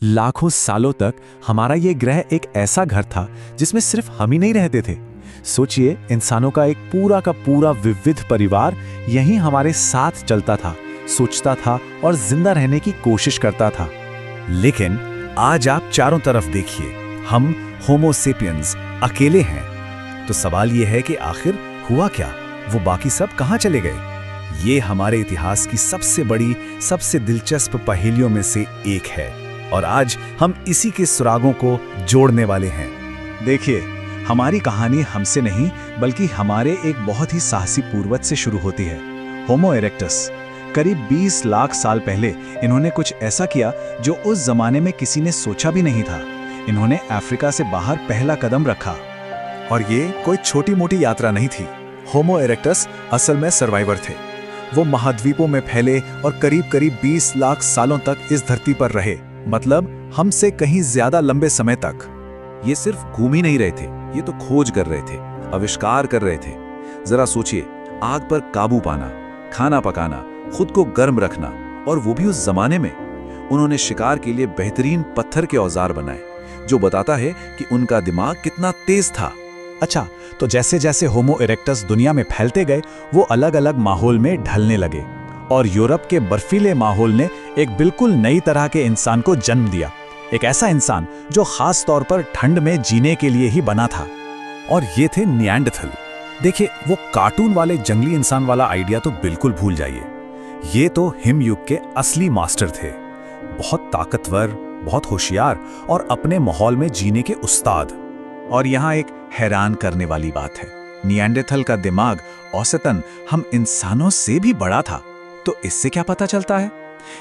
लाखों सालों तक हमारा ये ग्रह एक ऐसा घर था जिसमें सिर्फ हम ही नहीं रहते थे। सोचिए, इंसानों का एक पूरा का पूरा विविध परिवार यहीं हमारे साथ चलता था, सोचता था और जिंदा रहने की कोशिश करता था। लेकिन आज आप चारों तरफ देखिए, हम होमो सेपियंस अकेले हैं। तो सवाल यह है कि आखिर हुआ क्या? वो बाकी सब कहाँ चले गए? ये हमारे इतिहास की सबसे बड़ी, सबसे दिलचस्प पहेलियों में से एक है और आज हम इसी के सुरागों को जोड़ने वाले हैं। देखिए, हमारी कहानी हमसे नहीं बल्कि हमारे एक बहुत ही साहसी पूर्वज से शुरू होती है, होमो इरेक्टस। करीब 20 लाख साल पहले इन्होंने कुछ ऐसा किया जो उस जमाने में किसी ने सोचा भी नहीं था। इन्होंने अफ्रीका से बाहर पहला कदम रखा। और ये कोई छोटी मोटी यात्रा नहीं थी। होमो इरेक्टस असल में सर्वाइवर थे। वो महाद्वीपों में फैले और करीब करीब 20 लाख सालों तक इस धरती पर रहे, मतलब हमसे कहीं ज्यादा लंबे समय तक। ये सिर्फ घूम ही नहीं रहे थे, ये तो खोज कर रहे थे, आविष्कार कर रहे थे। जरा सोचिए, आग पर काबू पाना, खाना पकाना, खुद को गर्म रखना, और वो भी उस जमाने में। उन्होंने शिकार के लिए बेहतरीन पत्थर के औजार बनाए, जो बताता है कि उनका दिमाग कितना तेज था। अच्छा, तो जैसे जैसे होमो इरेक्टस दुनिया में फैलते गए, वो अलग अलग माहौल में ढलने लगे और यूरोप के बर्फीले माहौल ने एक बिल्कुल नई तरह के इंसान को जन्म दिया। एक ऐसा इंसान जो खास तौर पर ठंड में जीने के लिए ही बना था। और ये थे निएंडरथल। देखिए, वो कार्टून वाले जंगली इंसान वाला आइडिया तो बिल्कुल भूल जाइए। ये तो हिमयुग के असली मास्टर थे। बहुत ताकतवर, बहुत होशियार और अपने माहौल में जीने के उस्ताद। और यहाँ एक हैरान करने वाली बात है, निएंडरथल का दिमाग औसतन हम इंसानों से भी बड़ा था। तो इससे क्या पता चलता है?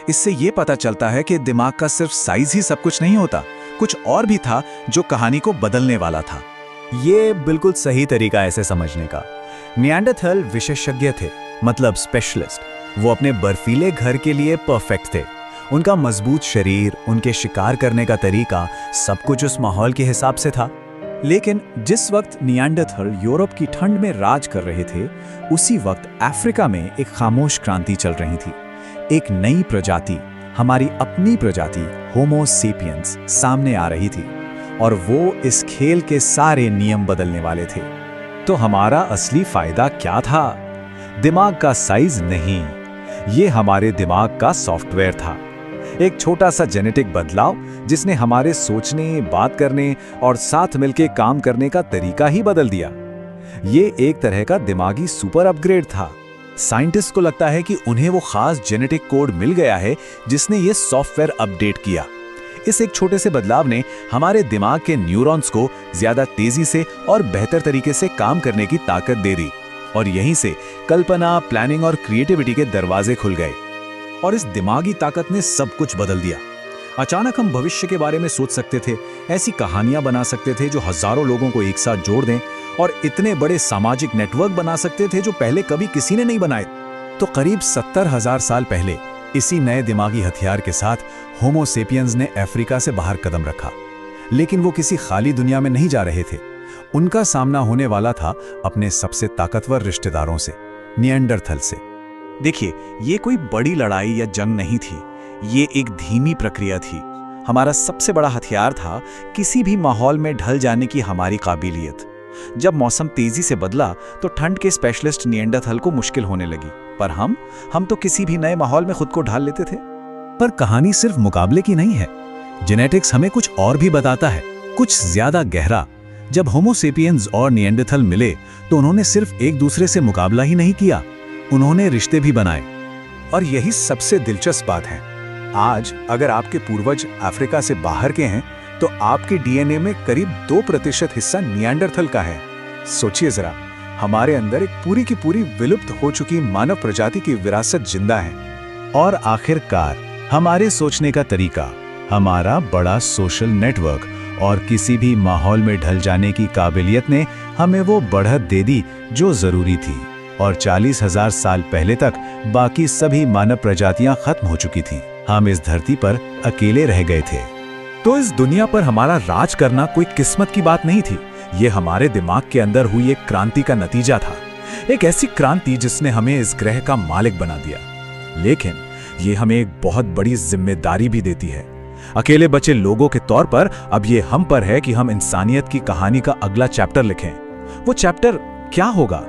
इससे ये पता चलता है कि दिमाग का सिर्फ साइज ही सब कुछ नहीं होता, कुछ और भी था जो कहानी को बदलने वाला था। ये बिल्कुल सही तरीका ऐसे समझने का। निएंडरथल विशेषज्ञ थे, मतलब स्पेशलिस्ट। वो अपने बर्फीले घर के लिए परफेक्ट थे। उनका मजबूत शरीर, उनके शिकार करने का तरीका, सब कुछ उस माहौल के हिसाब से था। लेकिन जिस वक्त निएंडरथल यूरोप की ठंड में राज कर रहे थे, उसी वक्त अफ्रीका में एक खामोश क्रांति चल रही थी। एक नई प्रजाति, हमारी अपनी प्रजाति होमो सेपियंस सामने आ रही थी और वो इस खेल के सारे नियम बदलने वाले थे। तो हमारा असली फायदा क्या था? दिमाग का साइज नहीं, ये हमारे दिमाग का सॉफ्टवेयर था। एक छोटा सा जेनेटिक बदलाव जिसने हमारे सोचने, बात करने और साथ मिलकर काम करने का तरीका ही बदल दिया। ये एक तरह का दिमागी सुपर अपग्रेड था। साइंटिस्ट को लगता है कि उन्हें वो खास जेनेटिक कोड मिल गया है जिसने ये सॉफ्टवेयर अपडेट किया। इस एक छोटे से बदलाव ने हमारे दिमाग के न्यूरॉन्स को ज्यादा तेजी से और बेहतर तरीके से काम करने की ताकत दे दी और यहीं से कल्पना, प्लानिंग और क्रिएटिविटी के दरवाजे खुल गए। और इस दिमागी ताकत ने सब कुछ बदल दिया। अचानक हम भविष्य के बारे में सोच सकते थे, ऐसी कहानियां बना सकते थे जो हजारों लोगों को एक साथ जोड़ दें, और इतने बड़े सामाजिक नेटवर्क बना सकते थे जो पहले कभी किसी ने नहीं बनाए। तो करीब 70,000 साल पहले इसी नए दिमागी हथियार के साथ होमो सेपियंस ने अफ्रीका से बाहर कदम रखा। लेकिन वो किसी खाली दुनिया में नहीं जा रहे थे। उनका सामना होने वाला था अपने सबसे ताकतवर रिश्तेदारों से, निएंडरथल से। देखिए, ये कोई बड़ी लड़ाई या जंग नहीं थी, ये एक धीमी प्रक्रिया थी। हमारा सबसे बड़ा हथियार था किसी भी माहौल में ढल जाने की हमारी काबिलियत। जब मौसम तेजी से बदला तो ठंड के स्पेशलिस्ट निएंडरथल को मुश्किल होने लगी, पर हम तो किसी भी नए माहौल में खुद को ढाल लेते थे। पर कहानी सिर्फ मुकाबले की नहीं है। जेनेटिक्स हमें कुछ और भी बताता है, कुछ ज्यादा गहरा। जब होमो सेपियंस और निएंडरथल मिले तो उन्होंने सिर्फ एक दूसरे से मुकाबला ही नहीं किया, उन्होंने रिश्ते भी बनाए। और यही सबसे दिलचस्प बात है। आज अगर आपके पूर्वज अफ्रीका से बाहर के हैं तो आपके डीएनए में करीब 2% हिस्सा निएंडरथल का है। सोचिए जरा, हमारे अंदर एक पूरी की पूरी विलुप्त हो चुकी मानव प्रजाति की विरासत जिंदा है। और आखिरकार हमारे सोचने का तरीका, हमारा बड़ा सोशल नेटवर्क और किसी भी माहौल में ढल जाने की काबिलियत ने हमें वो बढ़त दे दी जो जरूरी थी। और 40,000 साल पहले तक बाकी सभी मानव प्रजातियां खत्म हो चुकी थीं। हम इस धरती पर अकेले रह गए थे। तो इस दुनिया पर हमारा राज करना कोई किस्मत की बात नहीं थी, ये हमारे दिमाग के अंदर हुई एक क्रांति का नतीजा था। एक ऐसी क्रांति जिसने हमें इस ग्रह का मालिक बना दिया। लेकिन ये हमें एक बहुत बड़ी जिम्मेदारी भी देती है। अकेले बचे लोगों के तौर पर अब ये हम पर है कि हम इंसानियत की कहानी का अगला चैप्टर लिखें। वो चैप्टर क्या होगा?